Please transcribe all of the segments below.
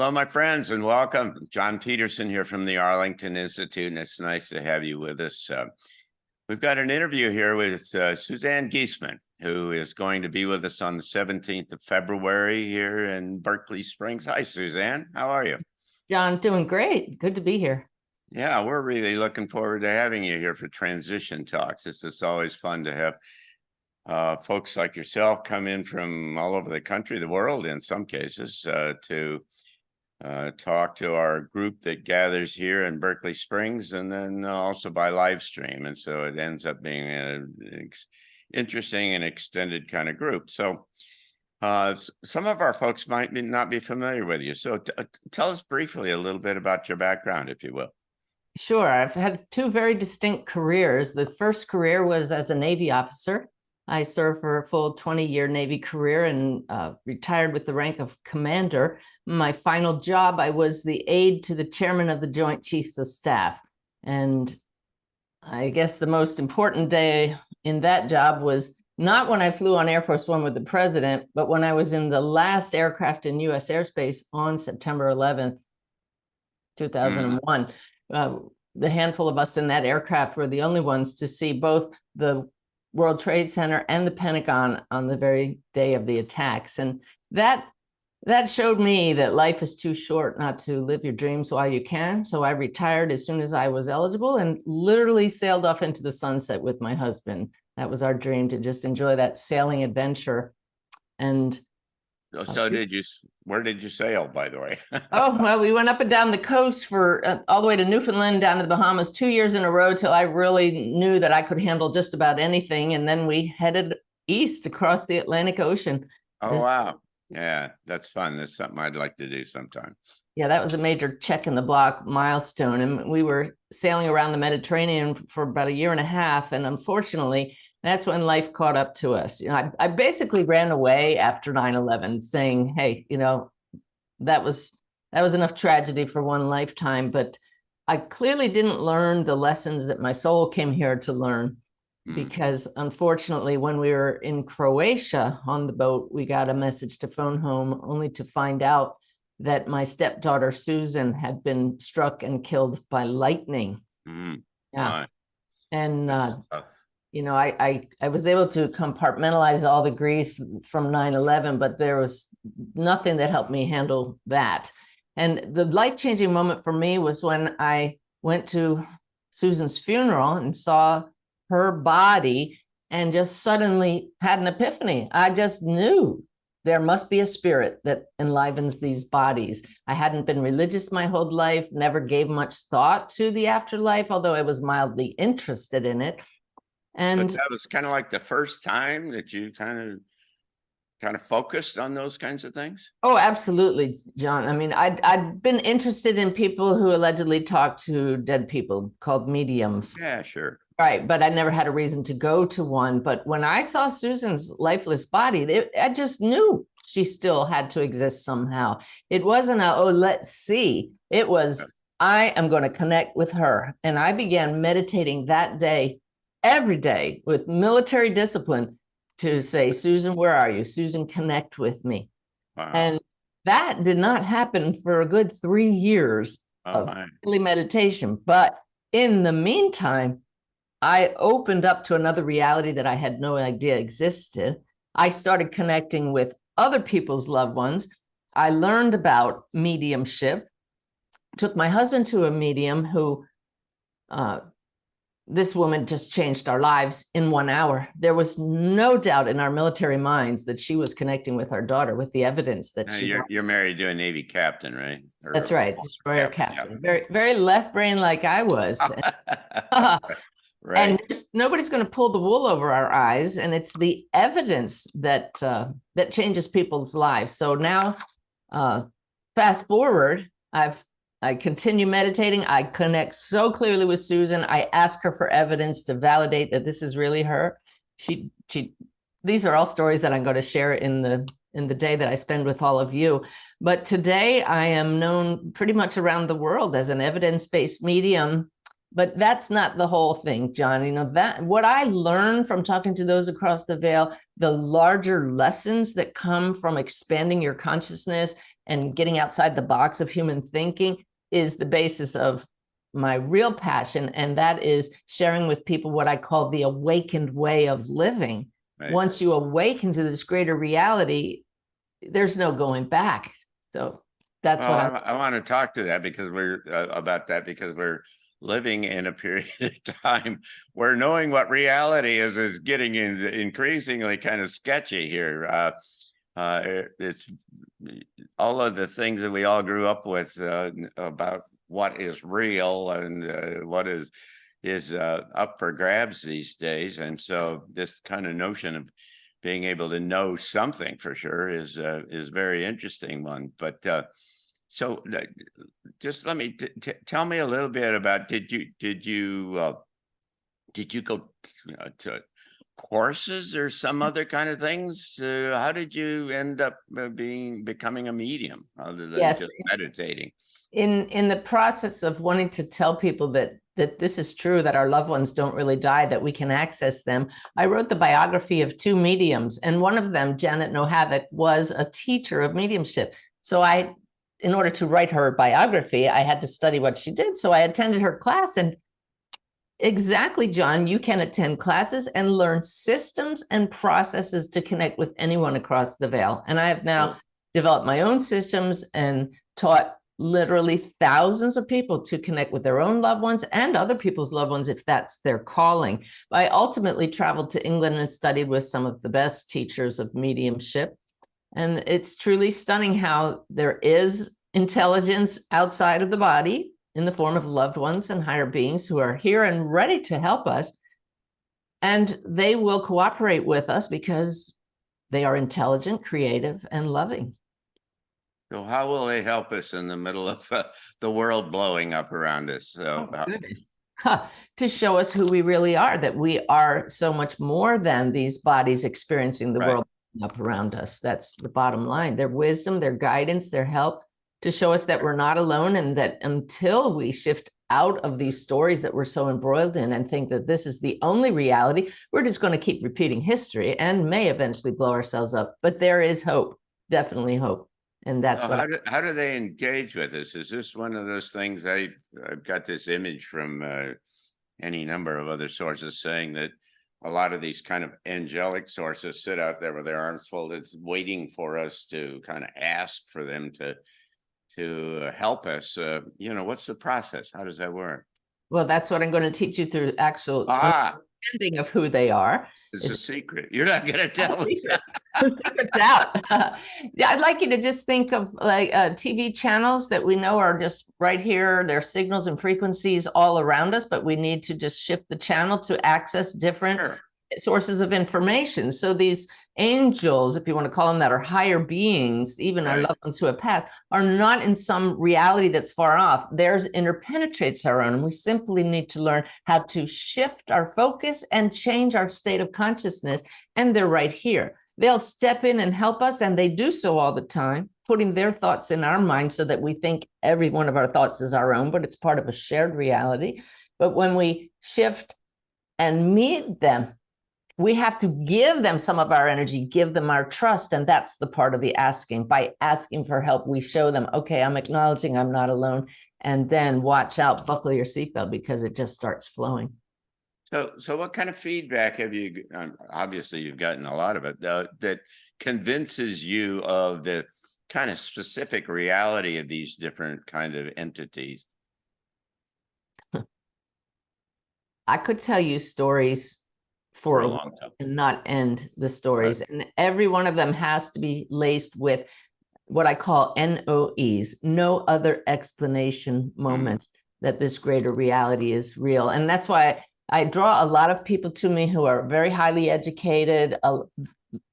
Hello, my friends, and welcome. John Peterson here from the Arlington Institute, and it's nice to have you with us. We've got an interview here with Suzanne Giesemann, who is going to be with us on the 17th of February here in Berkeley Springs. Hi, Suzanne. How are you? John, doing great. Good to be here. Yeah, we're really looking forward to having you here for Transition Talks. It's always fun to have folks like yourself come in from all over the country, the world in some cases, to talk to our group that gathers here in Berkeley Springs, and then also by live stream. And so it ends up being an interesting and extended kind of group. So some of our folks might not be familiar with you. So tell us briefly a little bit about your background, if you will. Sure. I've had two very distinct careers. The first career was as a Navy officer. I served for a full 20-year Navy career and retired with the rank of commander. My final job, I was the aide to the chairman of the Joint Chiefs of Staff. And I guess the most important day in that job was not when I flew on Air Force One with the president, but when I was in the last aircraft in U.S. airspace on September 11th, 2001. The handful of us in that aircraft were the only ones to see both the World Trade Center and the Pentagon on the very day of the attacks. And that showed me that life is too short not to live your dreams while you can. So I retired as soon as I was eligible and literally sailed off into the sunset with my husband. That was our dream, to just enjoy that sailing adventure. And so where did you sail, by the way? Oh, well, we went up and down the coast for all the way to Newfoundland, down to the Bahamas 2 years in a row till I really knew that I could handle just about anything. And then we headed east across the Atlantic Ocean. Oh, wow. Yeah, that's fun. That's something I'd like to do sometime. Yeah, that was a major check in the block milestone. And we were sailing around the Mediterranean for about a year and a half. And unfortunately, that's when life caught up to us. You know, I basically ran away after 9/11 saying, hey, you know, that was enough tragedy for one lifetime. But I clearly didn't learn the lessons that my soul came here to learn. Because unfortunately, when we were in Croatia on the boat, we got a message to phone home only to find out that my stepdaughter, Susan, had been struck and killed by lightning. Yeah. And, you know, I was able to compartmentalize all the grief from 9/11, but there was nothing that helped me handle that. And the life-changing moment for me was when I went to Susan's funeral and saw her body and just suddenly had an epiphany. I just knew there must be a spirit that enlivens these bodies. I hadn't been religious my whole life, never gave much thought to the afterlife, although I was mildly interested in it. And but that was kind of like the first time that you kind of focused on those kinds of things? Oh, absolutely, John. I mean, I'd been interested in people who allegedly talk to dead people, called mediums. Yeah, sure. Right, but I never had a reason to go to one. But when I saw Susan's lifeless body, I just knew she still had to exist somehow. It wasn't let's see. It was, I am going to connect with her. And I began meditating that day, every day, with military discipline to say, Susan, where are you? Susan, connect with me. Wow. And that did not happen for a good 3 years of daily meditation. But in the meantime, I opened up to another reality that I had no idea existed. I started connecting with other people's loved ones. I learned about mediumship, took my husband to a medium who, this woman just changed our lives in 1 hour. There was no doubt in our military minds that she was connecting with our daughter, with the evidence that you're married to a Navy captain, right? That's right, destroyer captain. Yeah. Very, very left brain like I was. Right. And nobody's going to pull the wool over our eyes, and it's the evidence that that changes people's lives. So now, fast forward, I continue meditating. I connect so clearly with Susan. I ask her for evidence to validate that this is really her. These are all stories that I'm going to share in the day that I spend with all of you. But today I am known pretty much around the world as an evidence-based medium. But that's not the whole thing, John. You know, that what I learned from talking to those across the veil, the larger lessons that come from expanding your consciousness and getting outside the box of human thinking is the basis of my real passion. And that is sharing with people what I call the awakened way of living. Right. Once you awaken to this greater reality, there's no going back. So that's Well, what I want to talk to that because we're about that because we're living in a period of time where knowing what reality is getting increasingly kind of sketchy here. It's all of the things that we all grew up with about what is real and what is up for grabs these days. And so this kind of notion of being able to know something for sure is very interesting one. But so just let me tell me a little bit about, did you go to courses or some other kind of things? How did you end up becoming a medium other than Yes. just meditating? In the process of wanting to tell people that this is true, that our loved ones don't really die, that we can access them, I wrote the biography of two mediums, and one of them, Janet Nohavec, was a teacher of mediumship. So in order to write her biography, I had to study what she did. So I attended her class, and exactly, John, you can attend classes and learn systems and processes to connect with anyone across the veil. And I have now developed my own systems and taught literally thousands of people to connect with their own loved ones and other people's loved ones if that's their calling. I ultimately traveled to England and studied with some of the best teachers of mediumship. And it's truly stunning how there is intelligence outside of the body in the form of loved ones and higher beings who are here and ready to help us. And they will cooperate with us because they are intelligent, creative, and loving. So how will they help us in the middle of the world blowing up around us? So, Goodness. To show us who we really are, that we are so much more than these bodies experiencing the world up around us. That's the bottom line. Their wisdom, their guidance, their help to show us that we're not alone, and that until we shift out of these stories that we're so embroiled in and think that this is the only reality, we're just going to keep repeating history and may eventually blow ourselves up. But there is hope, definitely hope. And that's how do they engage with us? Is this one of those things? I've got this image from any number of other sources saying that a lot of these kind of angelic sources sit out there with their arms folded, waiting for us to kind of ask for them to help us. What's the process? How does that work? Well, that's what I'm going to teach you through actual understanding of who they are. It's a secret. You're not going to tell us. The secret's out. Yeah, I'd like you to just think of like TV channels that we know are just right here. There are signals and frequencies all around us, but we need to just shift the channel to access different sources of information. So these angels, if you want to call them that, or higher beings, even our loved ones who have passed, are not in some reality that's far off. Theirs interpenetrates our own, and we simply need to learn how to shift our focus and change our state of consciousness, and they're right here. They'll step in and help us, and they do so all the time, putting their thoughts in our mind so that we think every one of our thoughts is our own, but it's part of a shared reality. But when we shift and meet them, we have to give them some of our energy, give them our trust. And that's the part of the asking. By asking for help, we show them, okay, I'm acknowledging I'm not alone. And then watch out, buckle your seatbelt, because it just starts flowing. So what kind of feedback have you, obviously you've gotten a lot of it, that convinces you of the kind of specific reality of these different kind of entities? I could tell you stories for a long time and not end the stories. And every one of them has to be laced with what I call NOEs, no other explanation moments, that this greater reality is real. And that's why I draw a lot of people to me who are very highly educated,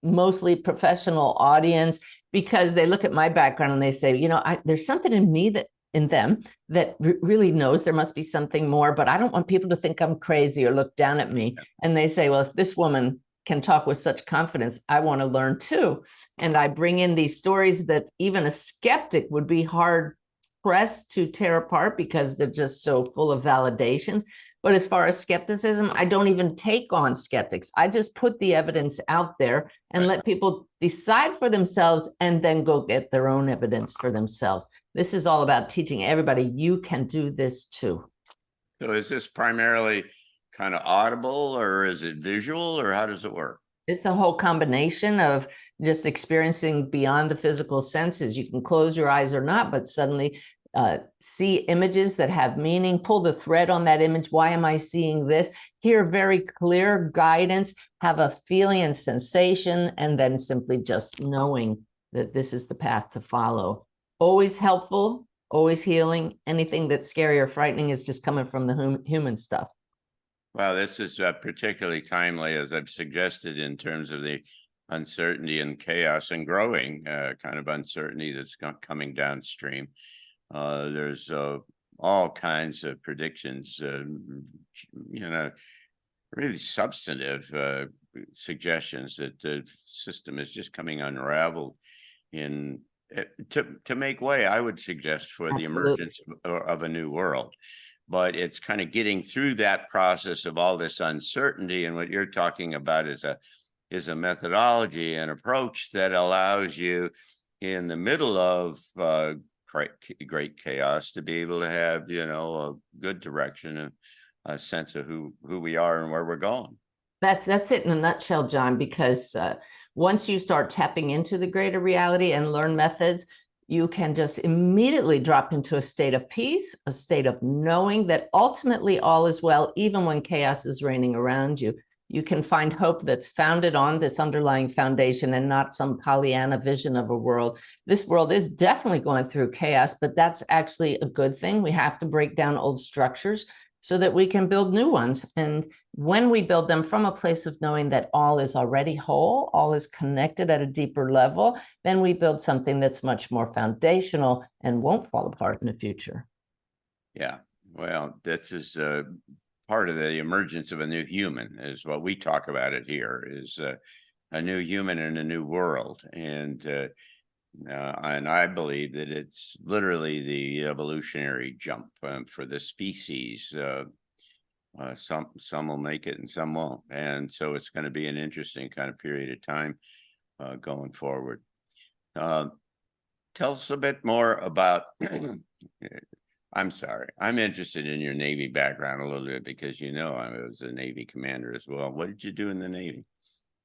mostly professional audience, because they look at my background and they say, there's something in me in them that really knows there must be something more, but I don't want people to think I'm crazy or look down at me. And they say, well, if this woman can talk with such confidence, I want to learn too. And I bring in these stories that even a skeptic would be hard pressed to tear apart because they're just so full of validations. But as far as skepticism, I don't even take on skeptics. I just put the evidence out there and let people decide for themselves and then go get their own evidence for themselves. This is all about teaching everybody you can do this too. So is this primarily kind of audible, or is it visual, or how does it work? It's a whole combination of just experiencing beyond the physical senses. You can close your eyes or not, but suddenly see images that have meaning, pull the thread on that image. Why am I seeing this? Hear very clear guidance, have a feeling and sensation, and then simply just knowing that this is the path to follow. Always helpful, always healing. Anything that's scary or frightening is just coming from the human stuff. Well, this is particularly timely, as I've suggested, in terms of the uncertainty and chaos and growing kind of uncertainty that's coming downstream. There's all kinds of predictions, really substantive suggestions that the system is just coming unraveled in to make way, I would suggest, for the emergence of a new world. But it's kind of getting through that process of all this uncertainty. And what you're talking about is a methodology and approach that allows you, in the middle of great chaos, to be able to have, a good direction and a sense of who we are and where we're going. That's it in a nutshell, John, because once you start tapping into the greater reality and learn methods, you can just immediately drop into a state of peace, a state of knowing that ultimately all is well, even when chaos is reigning around you. You can find hope that's founded on this underlying foundation and not some Pollyanna vision of a world. This world is definitely going through chaos, but that's actually a good thing. We have to break down old structures so that we can build new ones. And when we build them from a place of knowing that all is already whole, all is connected at a deeper level, then we build something that's much more foundational and won't fall apart in the future. Yeah, well, this is part of the emergence of a new human, is what we talk about it here, is a new human in a new world. And I believe that it's literally the evolutionary jump for the species. Some will make it and some won't. And so it's going to be an interesting kind of period of time going forward. Tell us a bit more about, I'm sorry, I'm interested in your Navy background a little bit, because I was a Navy commander as well. What did you do in the Navy?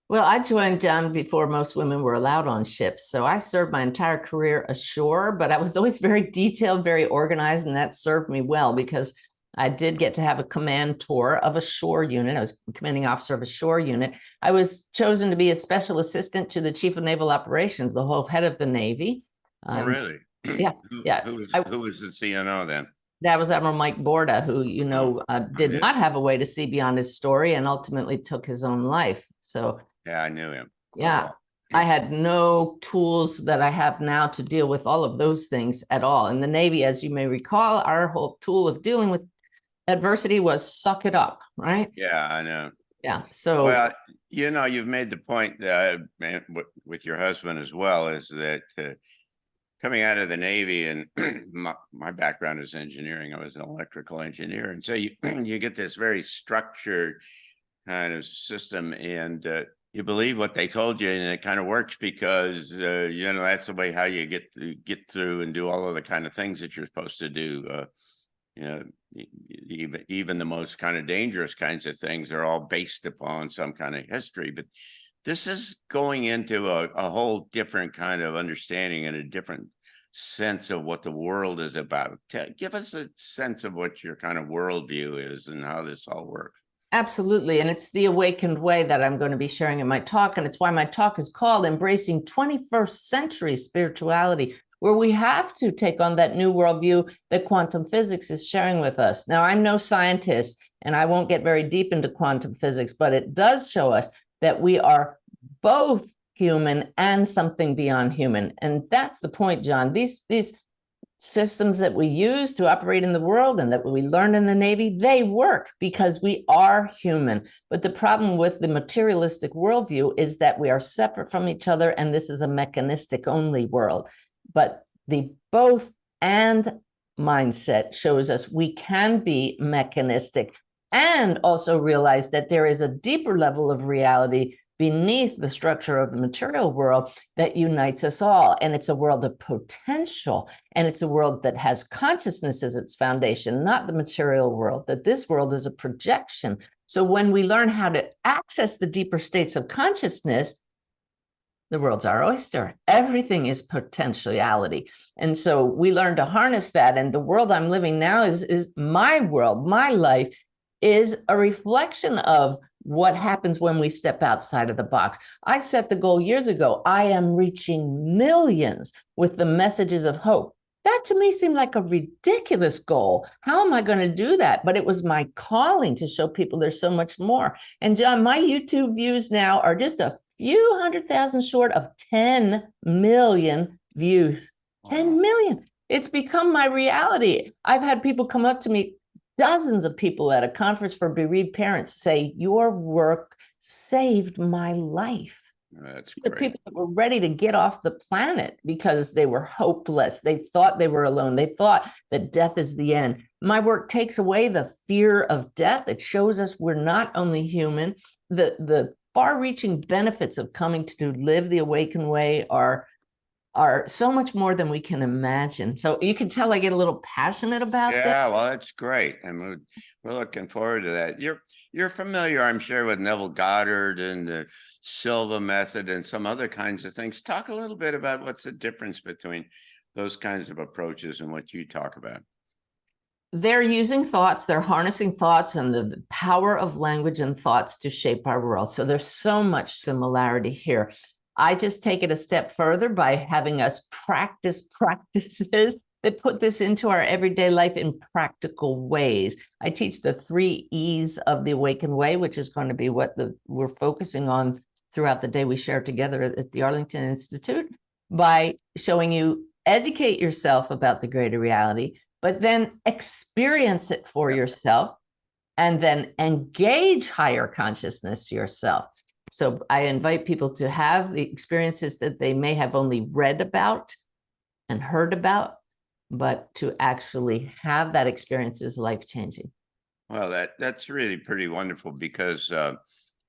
Well, I joined, John, before most women were allowed on ships. So I served my entire career ashore, but I was always very detailed, very organized, and that served me well because I did get to have a command tour of a shore unit. I was commanding officer of a shore unit. I was chosen to be a special assistant to the Chief of Naval Operations, the whole head of the Navy. Oh, really? Yeah, yeah. Who was the CNO then? That was Admiral Mike Borda, who, did not have a way to see beyond his story and ultimately took his own life. So yeah, I knew him. Yeah, I had no tools that I have now to deal with all of those things at all. In the Navy, as you may recall, our whole tool of dealing with adversity was suck it up, right? Yeah, I know. Yeah. So, well, you've made the point with your husband as well, is that coming out of the Navy, and my background is engineering. I was an electrical engineer. And so you get this very structured kind of system, and you believe what they told you, and it kind of works because that's the way how you get through and do all of the kind of things that you're supposed to do. Even the most kind of dangerous kinds of things are all based upon some kind of history. But this is going into a whole different kind of understanding and a different sense of what the world is about. Give us a sense of what your kind of worldview is and how this all works. Absolutely. And it's the awakened way that I'm going to be sharing in my talk. And it's why my talk is called Embracing 21st Century Spirituality, where we have to take on that new worldview that quantum physics is sharing with us. Now, I'm no scientist, and I won't get very deep into quantum physics, but it does show us that we are both human and something beyond human. And that's the point, John. These systems that we use to operate in the world and that we learned in the Navy, they work because we are human. But the problem with the materialistic worldview is that we are separate from each other, and this is a mechanistic only world. But the both and mindset shows us we can be mechanistic and also realize that there is a deeper level of reality beneath the structure of the material world that unites us all. And it's a world of potential. And it's a world that has consciousness as its foundation, not the material world, that this world is a projection. So when we learn how to access the deeper states of consciousness, the world's our oyster. Everything is potentiality. And so we learn to harness that. And the world I'm living now is my world. My life is a reflection of what happens when we step outside of the box. I set the goal years ago. I am reaching millions with the messages of hope. That to me seemed like a ridiculous goal. How am I going to do that? But it was my calling to show people there's so much more. And John, my YouTube views now are just a few 100,000 short of 10 million views. 10 million. It's become my reality. I've had people come up to me, dozens of people at a conference for bereaved parents say, your work saved my life. That's The great. people that were ready to get off the planet because they were hopeless. They thought they were alone. They thought that death is the end. My work takes away the fear of death. It shows us we're not only human. The far-reaching benefits of coming to live the awakened way are so much more than we can imagine. So you can tell I get a little passionate about that. Yeah, well, that's great. And we're looking forward to that. You're familiar, I'm sure, with Neville Goddard and the Silva method and some other kinds of things. Talk a little bit about what's the difference between those kinds of approaches and what you talk about. They're using thoughts, they're harnessing thoughts and the power of language and thoughts to shape our world. So there's so much similarity here. I just take it a step further by having us practice practices that put this into our everyday life in practical ways. I teach the 3 E's of the Awakened Way, which is going to be what we're focusing on throughout the day we share together at the Arlington Institute, by showing you educate yourself about the greater reality, but then experience it for yourself, and then engage higher consciousness yourself. So I invite people to have the experiences that they may have only read about and heard about, but to actually have that experience is life-changing. Well, that's really pretty wonderful because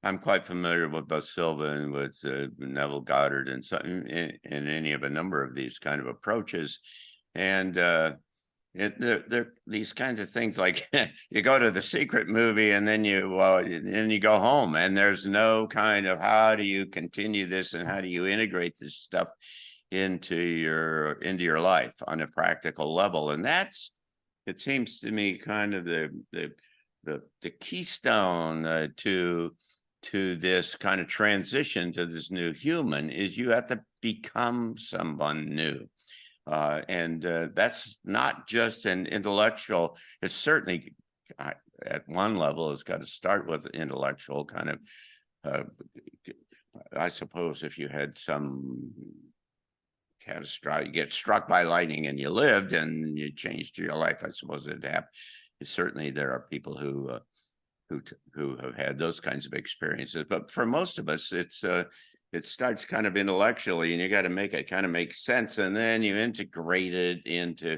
I'm quite familiar with both Silva and with Neville Goddard and so in any of a number of these kind of approaches. And they're these kinds of things like you go to the secret movie and then you go home and there's no kind of how do you continue this and how do you integrate this stuff into your life on a practical level. And that's, it seems to me, kind of the keystone to this kind of transition to this new human is you have to become someone new. And that's not just an intellectual, it's certainly at one level, it's got to start with intellectual kind of, I suppose if you had some catastrophic, you get struck by lightning and you lived and you changed your life, I suppose it'd happen. Certainly there are people who have had those kinds of experiences, but for most of us, it starts kind of intellectually and you got to make it kind of make sense and then you integrate it into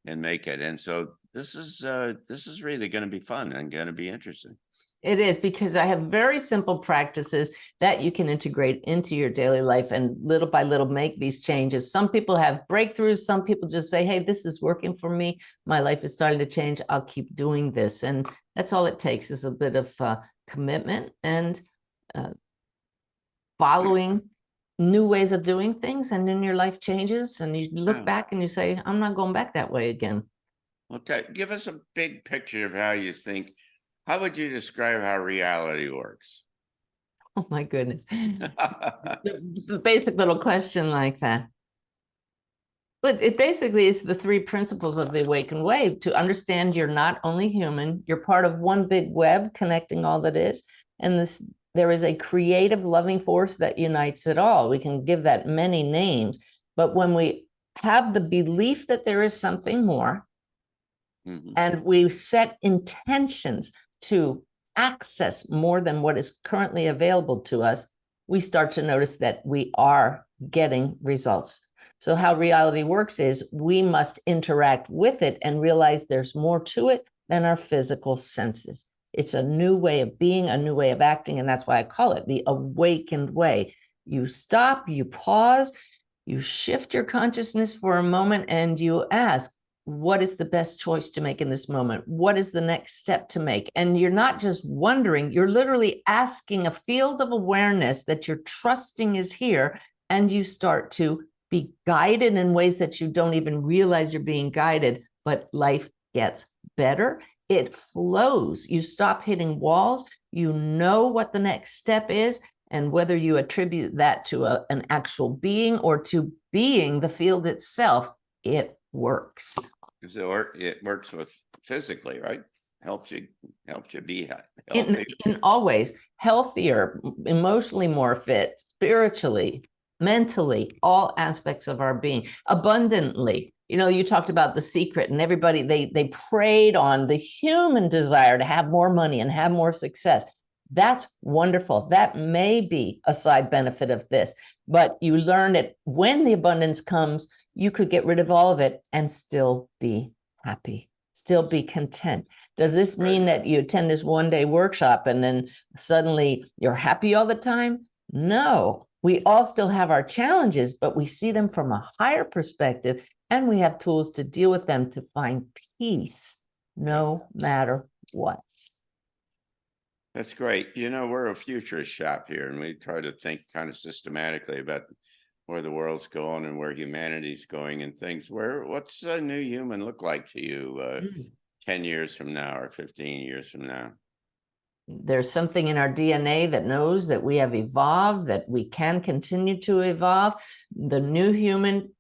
and make it. And so this is really going to be fun and going to be interesting. It is, because I have very simple practices that you can integrate into your daily life and little by little make these changes. Some people have breakthroughs. Some people just say, hey, this is working for me. My life is starting to change. I'll keep doing this. And that's all it takes is a bit of commitment and following new ways of doing things. And then your life changes and you look back and you say, I'm not going back that way again. Well, give us a big picture of how you think. How would you describe how reality works? Oh, my goodness. The basic little question like that. But it basically is the 3 principles of the Awakened Way: to understand you're not only human, you're part of one big web connecting all that is. And there is a creative, loving force that unites it all. We can give that many names. But when we have the belief that there is something more, and we set intentions to access more than what is currently available to us, we start to notice that we are getting results. So how reality works is we must interact with it and realize there's more to it than our physical senses. It's a new way of being, a new way of acting, and that's why I call it the awakened way. You stop, you pause, you shift your consciousness for a moment, and you ask, what is the best choice to make in this moment? What is the next step to make? And you're not just wondering, you're literally asking a field of awareness that you're trusting is here, and you start to be guided in ways that you don't even realize you're being guided, but life gets better. It flows. You stop hitting walls. You know what the next step is, and whether you attribute that to an actual being or to being the field itself, it works. It works with physically, right? Helps you be healthy. In all ways, healthier, emotionally more fit, spiritually, mentally, all aspects of our being, abundantly. You talked about The Secret, and everybody, they preyed on the human desire to have more money and have more success. That's wonderful. That may be a side benefit of this, but you learn that when the abundance comes, you could get rid of all of it and still be happy, still be content. Does this mean that you attend this one-day workshop and then suddenly you're happy all the time? No, we all still have our challenges, but we see them from a higher perspective, and we have tools to deal with them to find peace no matter what. That's great. We're a futurist shop here, and we try to think kind of systematically about where the world's going and where humanity's going and things. What's a new human look like to you 10 years from now or 15 years from now? There's something in our DNA that knows that we have evolved, that we can continue to evolve. The new human,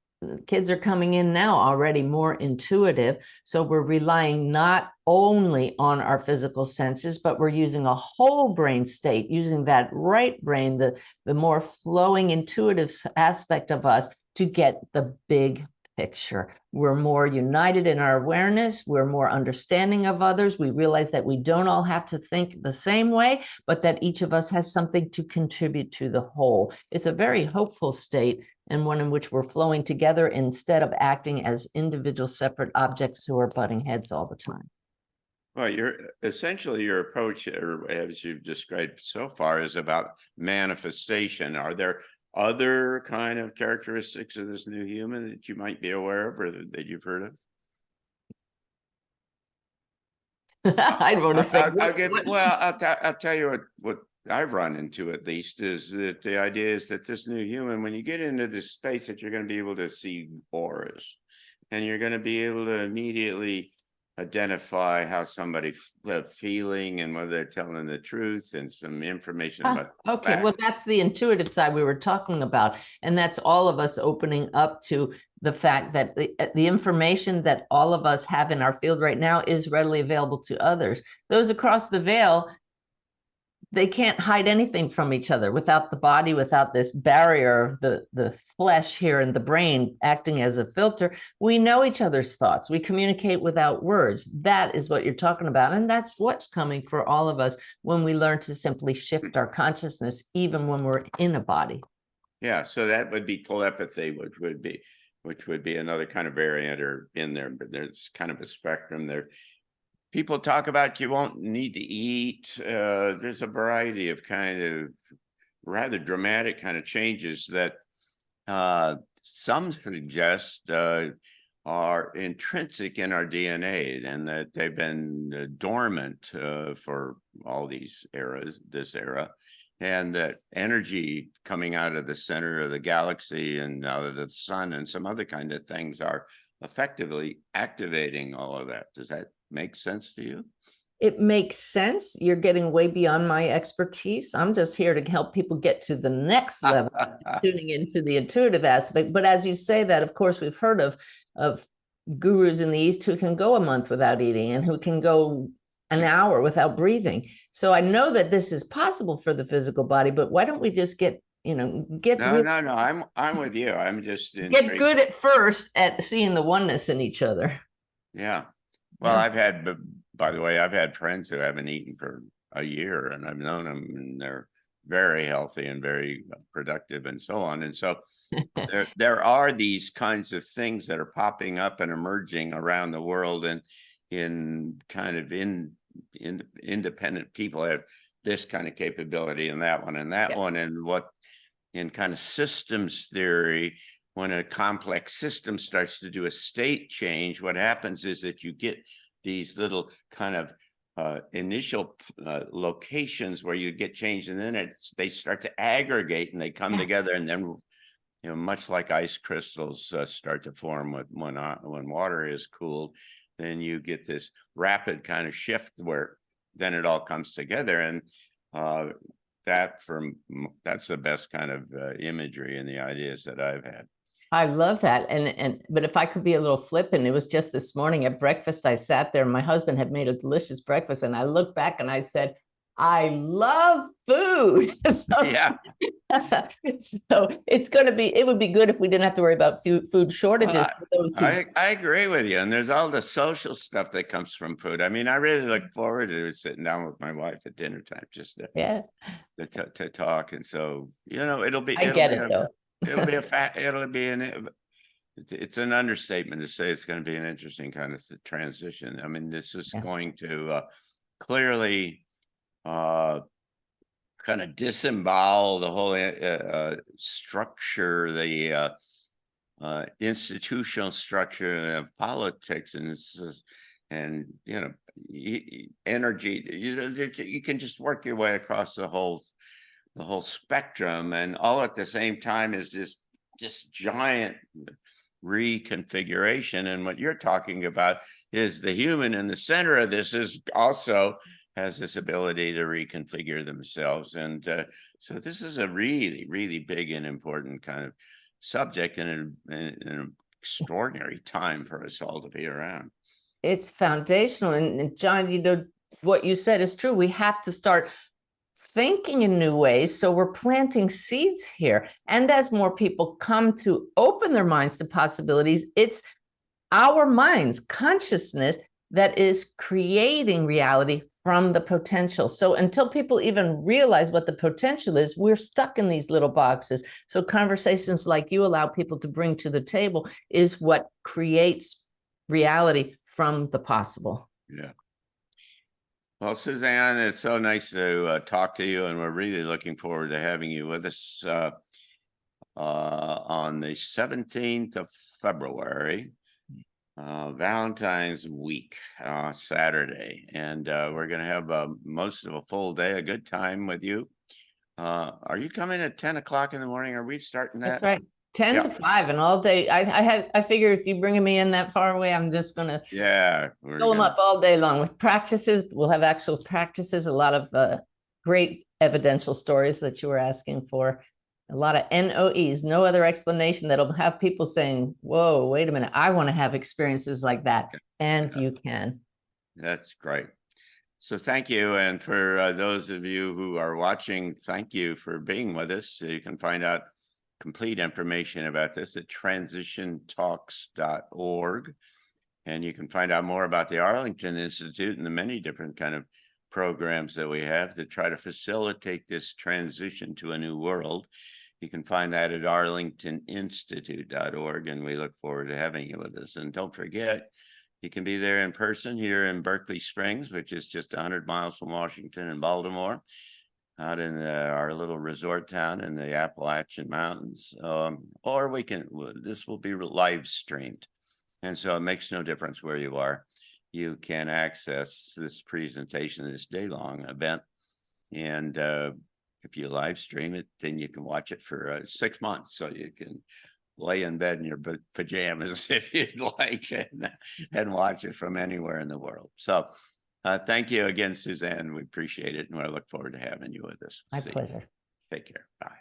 kids are coming in now already more intuitive. So we're relying not only on our physical senses, but we're using a whole brain state, using that right brain, the more flowing intuitive aspect of us to get the big picture. We're more united in our awareness. We're more understanding of others. We realize that we don't all have to think the same way, but that each of us has something to contribute to the whole. It's a very hopeful state, and one in which we're flowing together instead of acting as individual separate objects who are butting heads all the time. Well, your approach, or as you've described so far, is about manifestation. Are there other kind of characteristics of this new human that you might be aware of or that you've heard of? I want to say, I'll tell you what I've run into, at least, is that the idea is that this new human, when you get into this space, that you're going to be able to see auras, and you're going to be able to immediately identify how somebody feeling and whether they're telling the truth, and some information about okay, well, that's the intuitive side we were talking about, and that's all of us opening up to the fact that the information that all of us have in our field right now is readily available to others. Those across the veil, they can't hide anything from each other without the body, without this barrier of the flesh here in the brain acting as a filter. We know each other's thoughts. We communicate without words. That is what you're talking about. And that's what's coming for all of us when we learn to simply shift our consciousness, even when we're in a body. Yeah, so that would be telepathy, which would be another kind of variant or in there, but there's kind of a spectrum there. People talk about you won't need to eat. There's a variety of kind of rather dramatic kind of changes that some suggest are intrinsic in our DNA, and that they've been dormant for all this era, and that energy coming out of the center of the galaxy and out of the sun and some other kind of things are effectively activating all of that. Does that make sense to you? It makes sense. You're getting way beyond my expertise. I'm just here to help people get to the next level, tuning into the intuitive aspect. But as you say that, of course, we've heard of gurus in the East who can go a month without eating and who can go an hour without breathing. So I know that this is possible for the physical body, but why don't we just get No. I'm with you. I'm just get good at first at seeing the oneness in each other. Yeah. Well, by the way, I've had friends who haven't eaten for a year, and I've known them, and they're very healthy and very productive and so on. And so there are these kinds of things that are popping up and emerging around the world, and in kind of independent people have this kind of capability and that one and that one. And what in kind of systems theory, when a complex system starts to do a state change, what happens is that you get these little kind of initial locations where you get changed, and then they start to aggregate and they come together, and then much like ice crystals start to form when water is cooled, then you get this rapid kind of shift where then it all comes together. And that's the best kind of imagery and the ideas that I've had. I love that. But if I could be a little flippant, it was just this morning at breakfast, I sat there and my husband had made a delicious breakfast, and I looked back and I said, I love food. So, Yeah. So it would be good if we didn't have to worry about food shortages. Well, for those who... I agree with you. And there's all the social stuff that comes from food. I mean, I really look forward to sitting down with my wife at dinner time, just to talk. And so, it'll be it's an understatement to say it's going to be an interesting kind of transition. I mean, this is going to clearly kind of disembowel the whole structure, the institutional structure of politics, and energy. You can just work your way across the whole spectrum, and all at the same time is this giant reconfiguration. And what you're talking about is the human in the center of this is also has this ability to reconfigure themselves. And so this is a really, really big and important kind of subject, and an extraordinary time for us all to be around. It's foundational. And John, what you said is true. We have to start thinking in new ways. So we're planting seeds here. And as more people come to open their minds to possibilities, it's our minds, consciousness, that is creating reality from the potential. So until people even realize what the potential is, we're stuck in these little boxes. So conversations like you allow people to bring to the table is what creates reality from the possible. Yeah. Well, Suzanne, it's so nice to talk to you, and we're really looking forward to having you with us on the 17th of February, Valentine's week, Saturday. And we're going to have most of a full day, a good time with you. Are you coming at 10 o'clock in the morning? Are we starting that? That's right. 10 to 5 and all day. I figure if you're bringing me in that far away, I'm just going to fill them up all day long with practices. We'll have actual practices, a lot of great evidential stories that you were asking for, a lot of NOEs, no other explanation, that'll have people saying, whoa, wait a minute, I want to have experiences like that. And you can. That's great. So thank you. And for those of you who are watching, thank you for being with us. So you can find out complete information about this at transitiontalks.org. And you can find out more about the Arlington Institute and the many different kind of programs that we have to try to facilitate this transition to a new world. You can find that at arlingtoninstitute.org, and we look forward to having you with us. And don't forget, you can be there in person here in Berkeley Springs, which is just 100 miles from Washington and Baltimore, out in our little resort town in the Appalachian Mountains. Or this will be live streamed. And so it makes no difference where you are. You can access this presentation, this day-long event. And if you live stream it, then you can watch it for 6 months. So you can lay in bed in your pajamas if you'd like, and watch it from anywhere in the world. So thank you again, Suzanne. We appreciate it. And I look forward to having you with us. My pleasure. Take care. Bye.